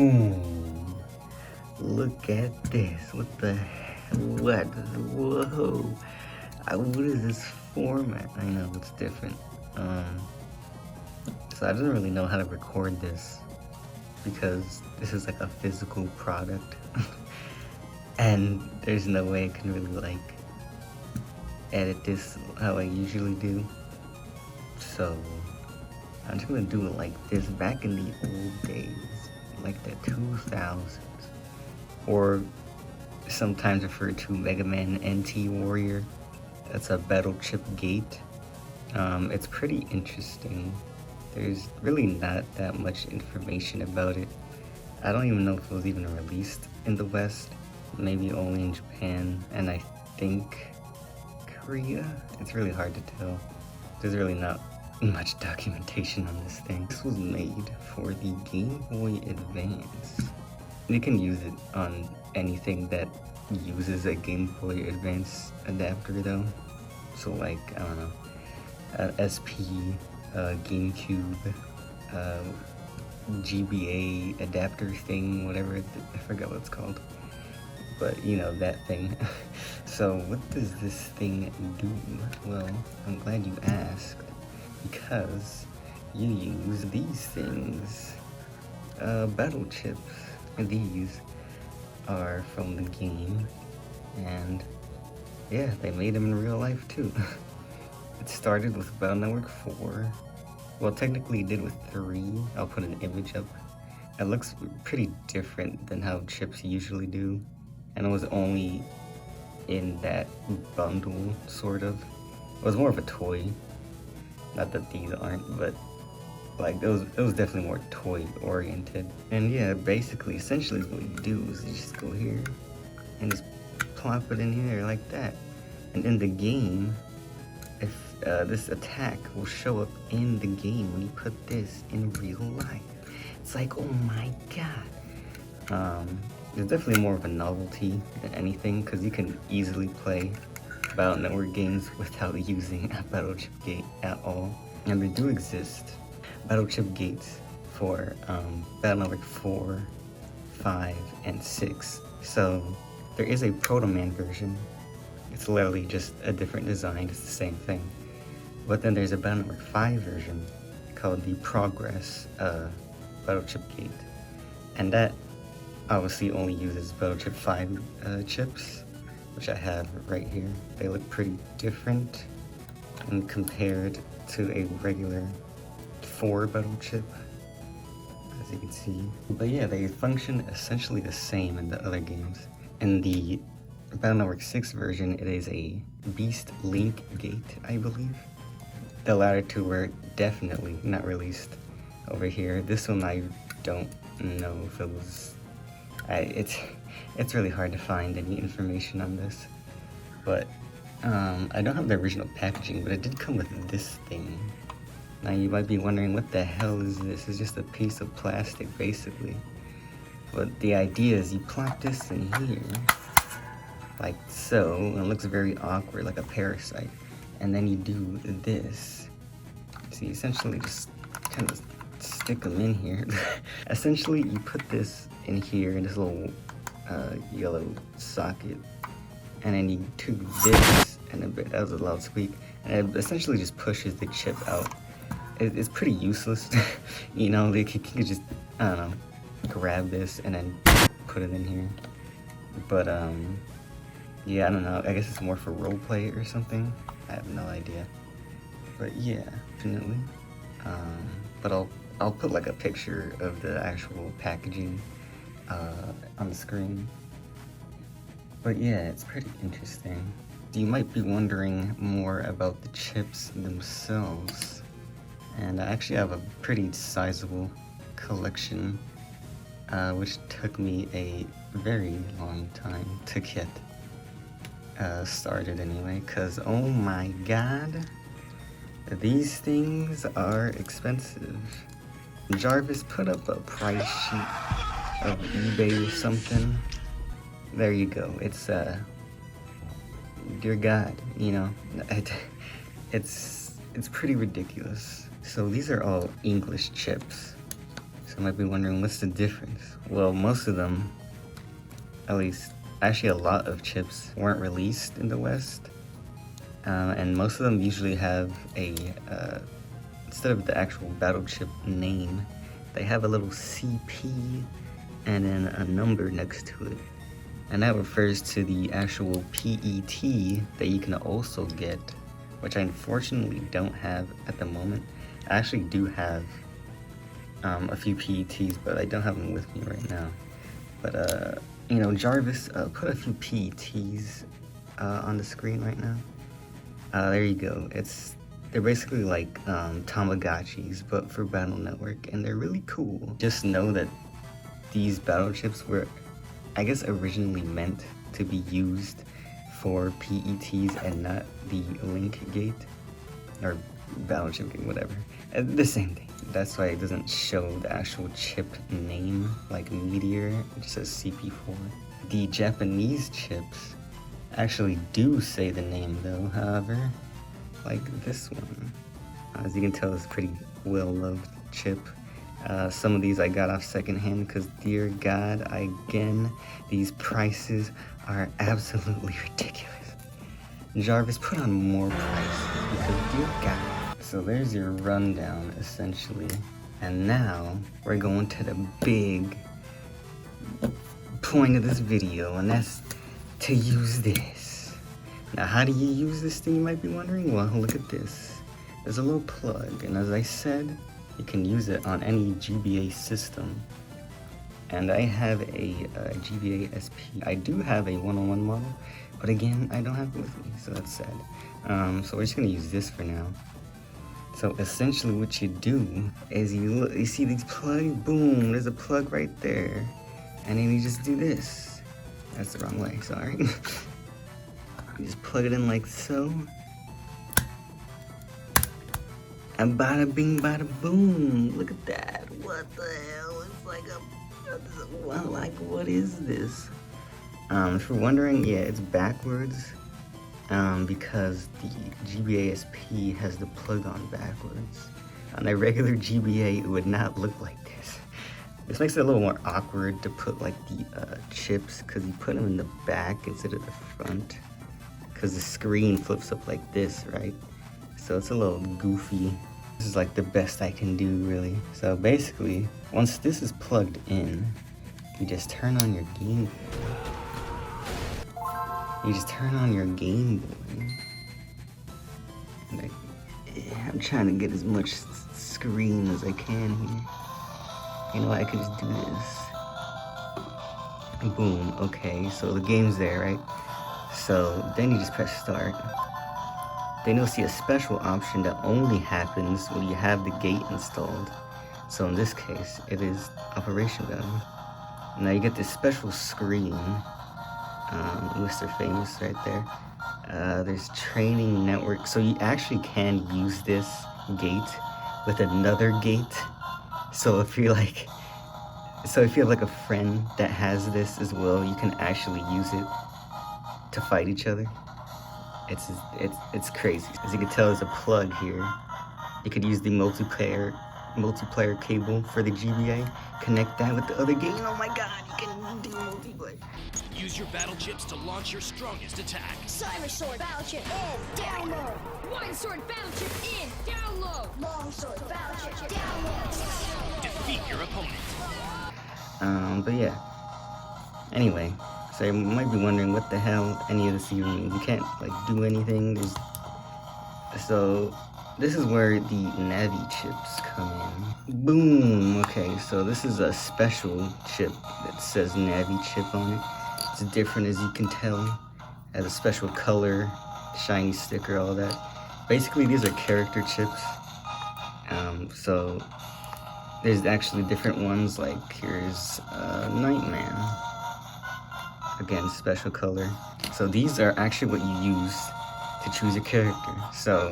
Boom. Look at this. What the hell? What? Whoa. What is this format? I know it's different. So I didn't really know how to record this because this is like a physical product. And there's no way I can really like edit this how I usually do. So I'm just gonna do it like this back in the old days, like the 2000s, or sometimes referred to Mega Man NT Warrior. That's a battle chip gate. It's pretty interesting. There's really not that much information about it. I don't even know if it was even released in the West, maybe only in Japan, and I think Korea. It's really hard to tell. There's really not much documentation on this thing. This was made for the Game Boy Advance. You can use it on anything that uses a Game Boy Advance adapter though. So like, I don't know, SP, GameCube, GBA adapter thing, whatever, I forgot what it's called. But you know, that thing. So what does this thing do? Well, I'm glad you asked, because you use these things. Battle chips. These are from the game, and yeah, they made them in real life too. It started with Battle Network 4. Well, technically it did with 3. I'll put an image up. It looks pretty different than how chips usually do, and it was only in that bundle, sort of. It was more of a toy. Not that these aren't, but like it was definitely more toy oriented. And yeah, basically, essentially what you do is you just go here and just plop it in here like that. And in the game, if this attack will show up in the game when you put this in real life. It's like, oh my god. It's definitely more of a novelty than anything, because you can easily play Battle Network games without using a Battle Chip gate at all. And they do exist, Battle Chip gates, for Battle Network 4, 5, and 6. So there is a Proto Man version. It's literally just a different design, it's the same thing. But then there's a Battle Network 5 version called the Progress Battle Chip gate. And that obviously only uses Battle Chip 5 chips, which I have right here. They look pretty different when compared to a regular 4 Battle Chip, as you can see. But yeah, they function essentially the same in the other games. In the Battle Network 6 version, it is a Beast Link gate, I believe. The latter two were definitely not released over here. This one I don't know if it was... It's really hard to find any information on this. But I don't have the original packaging, but it did come with this thing. Now you might be wondering, what the hell is this? It's just a piece of plastic, basically. But the idea is you plop this in here, like so, and it looks very awkward, like a parasite. And then you do this. So you essentially just kind of stick them in here. Essentially, you put this in here in this little yellow socket, and then you do this, and that was a loud squeak, and it essentially just pushes the chip out. It's pretty useless, you know. Like, you can just, I don't know, grab this and then put it in here. But yeah, I don't know. I guess it's more for roleplay or something. I have no idea. But yeah, definitely. But I'll put like a picture of the actual packaging on the screen. But yeah, it's pretty interesting. You might be wondering more about the chips themselves. And I actually have a pretty sizable collection, which took me a very long time to get started anyway, because oh my god, these things are expensive. Jarvis, put up a price sheet of eBay or something. There you go. It's dear God, you know, it's pretty ridiculous. So these are all English chips. So you might be wondering, what's the difference? Well, most of them, at least, actually a lot of chips weren't released in the West. And most of them usually have a, instead of the actual battle chip name, they have a little CP and then a number next to it. And that refers to the actual PET that you can also get, which I unfortunately don't have at the moment. I actually do have a few PETs, but I don't have them with me right now. But, you know, Jarvis, put a few PETs on the screen right now. There you go. They're basically like Tamagotchis, but for Battle Network, and they're really cool. Just know that these battle chips were, I guess, originally meant to be used for PETs and not the link gate, or battle chip gate, whatever. The same thing. That's why it doesn't show the actual chip name, like Meteor. It just says CP4. The Japanese chips actually do say the name though, however, like this one. As you can tell, it's a pretty well-loved chip. Some of these I got off secondhand because, dear God, again, these prices are absolutely ridiculous. Jarvis, put on more prices because, dear God. So there's your rundown, essentially. And now we're going to the big point of this video, and that's to use this. Now, how do you use this thing, you might be wondering? Well, look at this. There's a little plug, and as I said, you can use it on any GBA system. And I have a GBA SP. I do have a 101 model, but again, I don't have it with me, so that's sad. So we're just gonna use this for now. So essentially what you do is you see these plugs, boom, there's a plug right there. And then you just do this. That's the wrong way, sorry. You just plug it in like so. And bada bing, bada boom. Look at that. What the hell? It's like what is this? If you're wondering, yeah, it's backwards. Because the GBA SP has the plug on backwards. On a regular GBA, it would not look like this. This makes it a little more awkward to put like the chips, because you put them in the back instead of the front. Because the screen flips up like this, right? So it's a little goofy. This is like the best I can do, really. So basically, once this is plugged in, you just turn on your Game Boy. You just turn on your Game Boy. And I'm trying to get as much screen as I can here. You know, I could just do this. Boom, okay, so the game's there, right? So then you just press start. Then you'll see a special option that only happens when you have the gate installed. So in this case, it is Operation Battle. Now you get this special screen. Mr. Famous right there. There's training network. So you actually can use this gate with another gate. So if you're like, if you have like a friend that has this as well, you can actually use it to fight each other. It's crazy. As you can tell, there's a plug here. You could use the multiplayer cable for the GBA. Connect that with the other game. Oh my God, you can do multiplayer. Use your battle chips to launch your strongest attack. Cyber Sword battle chip in, down low. Wide Sword battle chip in, down low. Long Sword battle chip down low. Defeat your opponent. But yeah. Anyway, so you might be wondering what the hell any of this even means. You can't like do anything. So this is where the Navi chips come in. Boom. Okay, so this is a special chip that says Navi chip on it. It's different, as you can tell. It has a special color, shiny sticker, all that. Basically, these are character chips. So there's actually different ones, like here's Nightman. Again, special color. So these are actually what you use to choose a character. So,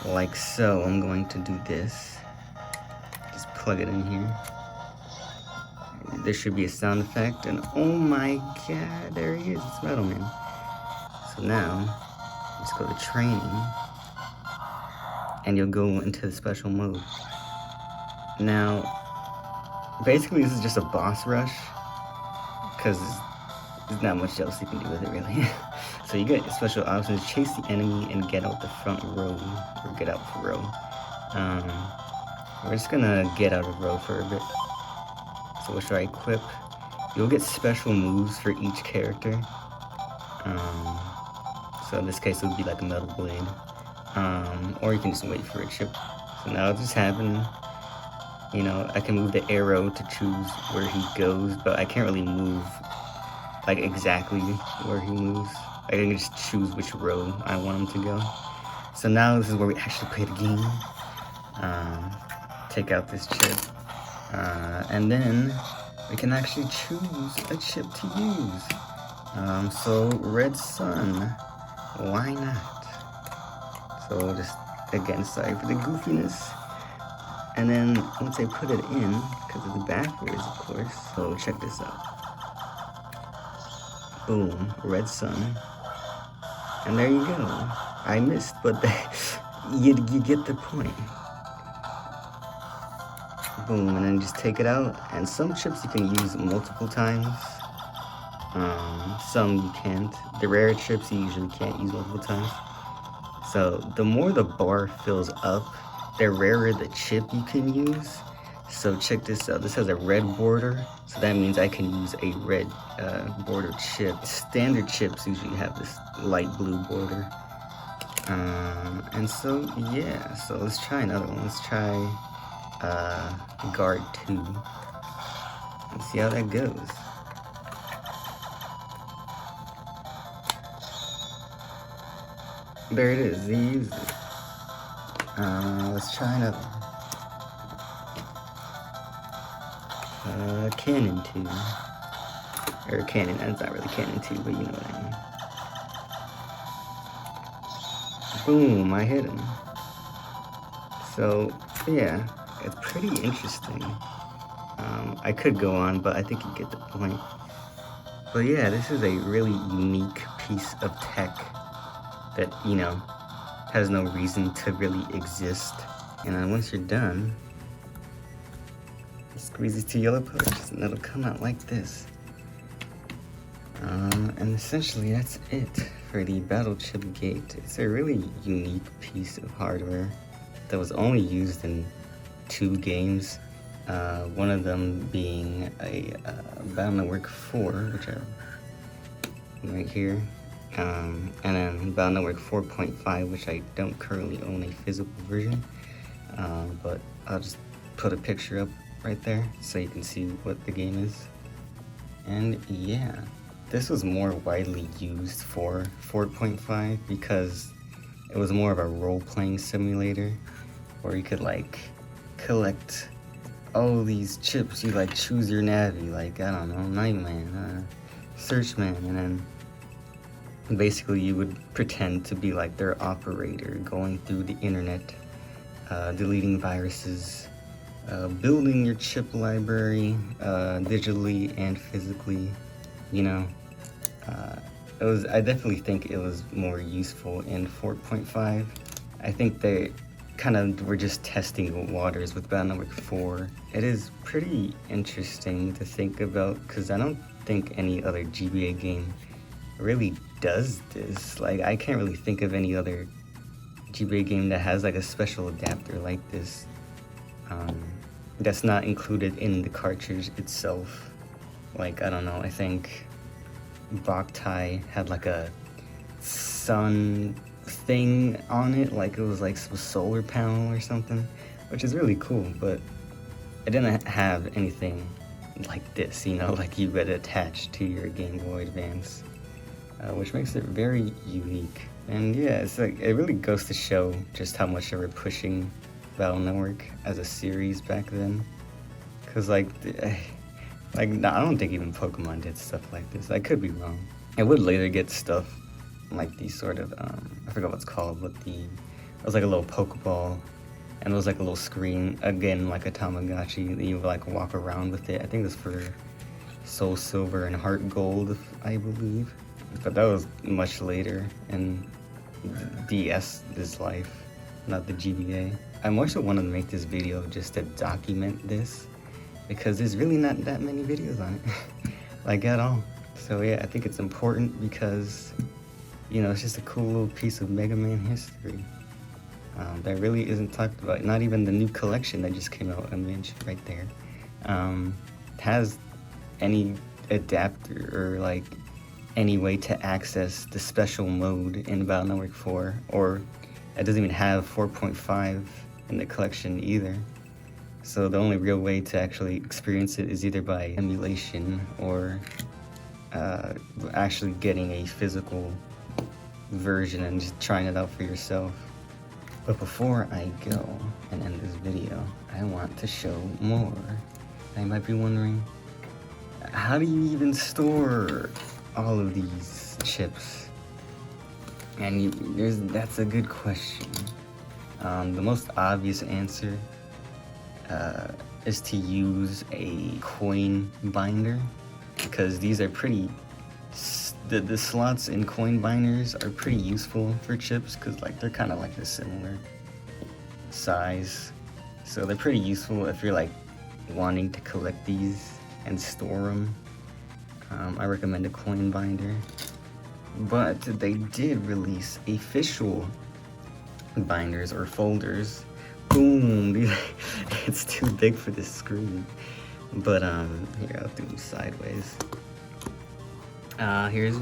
like so, I'm going to do this. Just plug it in here. There should be a sound effect, and oh my God, there he is, it's Metal Man. So now, let's go to training, and you'll go into the special mode. Now, basically this is just a boss rush, because there's not much else you can do with it really. So you get special options: chase the enemy and get out the front row, or get out the row. We're just gonna get out of row for a bit. So what should I equip? You'll get special moves for each character. So in this case it would be like a metal blade. Or you can just wait for a chip. So now it just happened. You know, I can move the arrow to choose where he goes, but I can't really move like exactly where he moves. I can just choose which row I want him to go. So now this is where we actually play the game. Take out this chip. And then we can actually choose a chip to use. So Red Sun, why not? So just, again, sorry for the goofiness. And then once I put it in, because it's backwards of course, so check this out. Boom, Red Sun. And there you go. I missed, but you get the point. Boom, and then just take it out. And some chips you can use multiple times. Some you can't. The rare chips you usually can't use multiple times. So the more the bar fills up, the rarer the chip you can use. So check this out. This has a red border, so that means I can use a red border chip. Standard chips usually have this light blue border. And so yeah, so let's try another one. Let's try Guard 2. Let's see how that goes. There it is, he used it. Let's try another. Cannon 2. Or Cannon, that's not really Cannon 2, but you know what I mean. Boom, I hit him. So, yeah, it's pretty interesting. I could go on, but I think you get the point. But yeah, this is a really unique piece of tech that, you know, has no reason to really exist. And then once you're done, squeeze these two yellow pellets and it'll come out like this. And essentially that's it for the Battle Chip Gate. It's a really unique piece of hardware that was only used in 2 games. One of them being a Battle Network 4, which are right here. And then Battle Network 4.5, which I don't currently own a physical version. But I'll just put a picture up right there so you can see what the game is. And yeah, this was more widely used for 4.5 because it was more of a role-playing simulator where you could like collect all these chips. You like choose your navy, like I don't know, Nightman, Searchman, and then basically you would pretend to be like their operator, going through the internet, deleting viruses, building your chip library, digitally and physically, you know. I definitely think it was more useful in 4.5. I think they kind of were just testing the waters with Battle Network 4. It is pretty interesting to think about because I don't think any other GBA game really does this. Like, I can't really think of any other GBA game that has like a special adapter like this. That's not included in the cartridge itself. Like, I don't know, I think Boktai had like a sun thing on it, like it was like some solar panel or something, which is really cool, but it didn't have anything like this, you know, like you would attach to your Game Boy Advance, which makes it very unique. And yeah, it's like, it really goes to show just how much they were pushing Battle Network as a series back then. Cause like I don't think even Pokemon did stuff like this. I could be wrong. I would later get stuff like these sort of, I forgot what it's called, but it was like a little Pokeball, and it was like a little screen, again, like a Tamagotchi, that you would like walk around with it. I think it was for Soul Silver and Heart Gold, I believe. But that was much later in DS's life, not the GBA. I more so wanted to make this video just to document this because there's really not that many videos on it, like at all. So yeah, I think it's important because, you know, it's just a cool little piece of Mega Man history that really isn't talked about. Not even the new collection that just came out, I mentioned right there, has any adapter or like any way to access the special mode in Battle Network 4, or it doesn't even have 4.5 in the collection either. So the only real way to actually experience it is either by emulation or actually getting a physical version and just trying it out for yourself. But before I go and end this video, I want to show more. I might be wondering, how do you even store all of these chips? And that's a good question. The most obvious answer is to use a coin binder, because these are pretty, the slots in coin binders are pretty useful for chips, because like they're kind of like a similar size, so they're pretty useful if you're like wanting to collect these and store them. I recommend a coin binder, but they did release official binders or folders. Boom! It's too big for this screen. But here, I'll do them sideways. Here's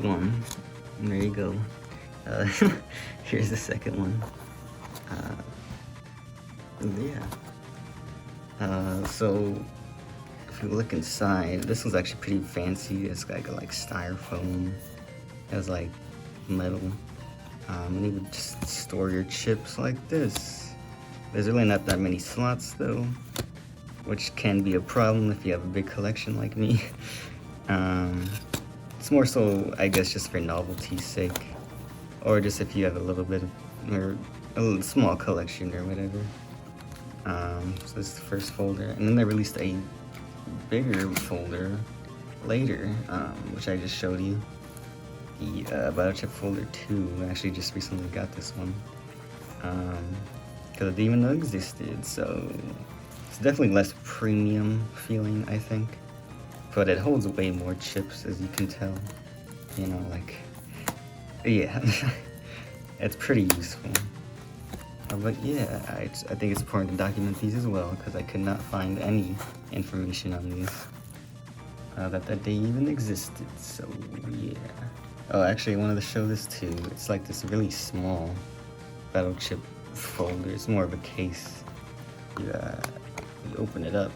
one. There you go. Here's the second one. Yeah. So if you look inside, this one's actually pretty fancy. It's got like styrofoam. It has like metal. And you would just store your chips like this. There's really not that many slots though, which can be a problem if you have a big collection like me. It's more so, I guess, just for novelty's sake, or just if you have a little bit of, or a little small collection or whatever. So this is the first folder, and then they released a bigger folder later, which I just showed you. The Biochip Folder 2. I actually just recently got this one, because it didn't even know it existed, so it's definitely less premium feeling, I think, but it holds way more chips, as you can tell. You know, like, yeah, it's pretty useful. But yeah, I think it's important to document these as well, because I could not find any information on these, that they even existed, so yeah. Oh, actually, I wanted to show this too. It's like this really small Battle Chip folder. It's more of a case. You open it up,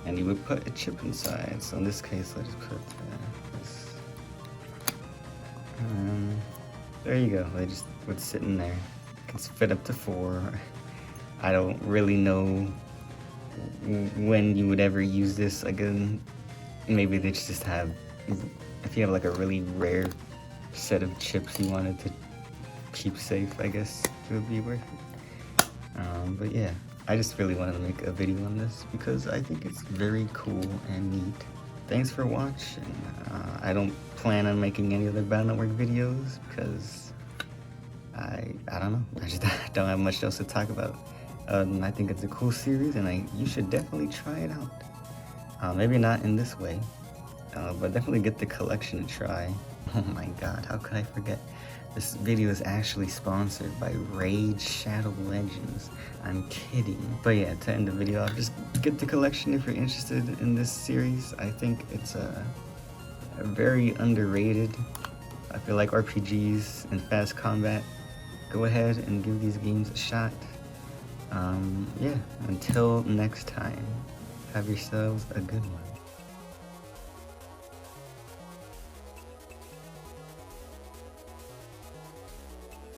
and you would put a chip inside. So in this case, let's put this. There you go. They just would sit in there. It can fit up to 4. I don't really know when you would ever use this again. Maybe they just have, if you have like a really rare set of chips you wanted to keep safe, I guess it would be worth it. But yeah, I just really wanted to make a video on this because I think it's very cool and neat. Thanks for watching. I don't plan on making any other Battle Network videos because I don't know. I just don't have much else to talk about. And I think it's a cool series, and you should definitely try it out. Maybe not in this way, but definitely get the collection to try. Oh my god, how could I forget? This video is actually sponsored by Raid Shadow Legends. I'm kidding. But yeah, to end the video, I'll just get the collection if you're interested in this series. I think it's a very underrated. I feel like RPGs and fast combat, go ahead and give these games a shot. Yeah, until next time, have yourselves a good one.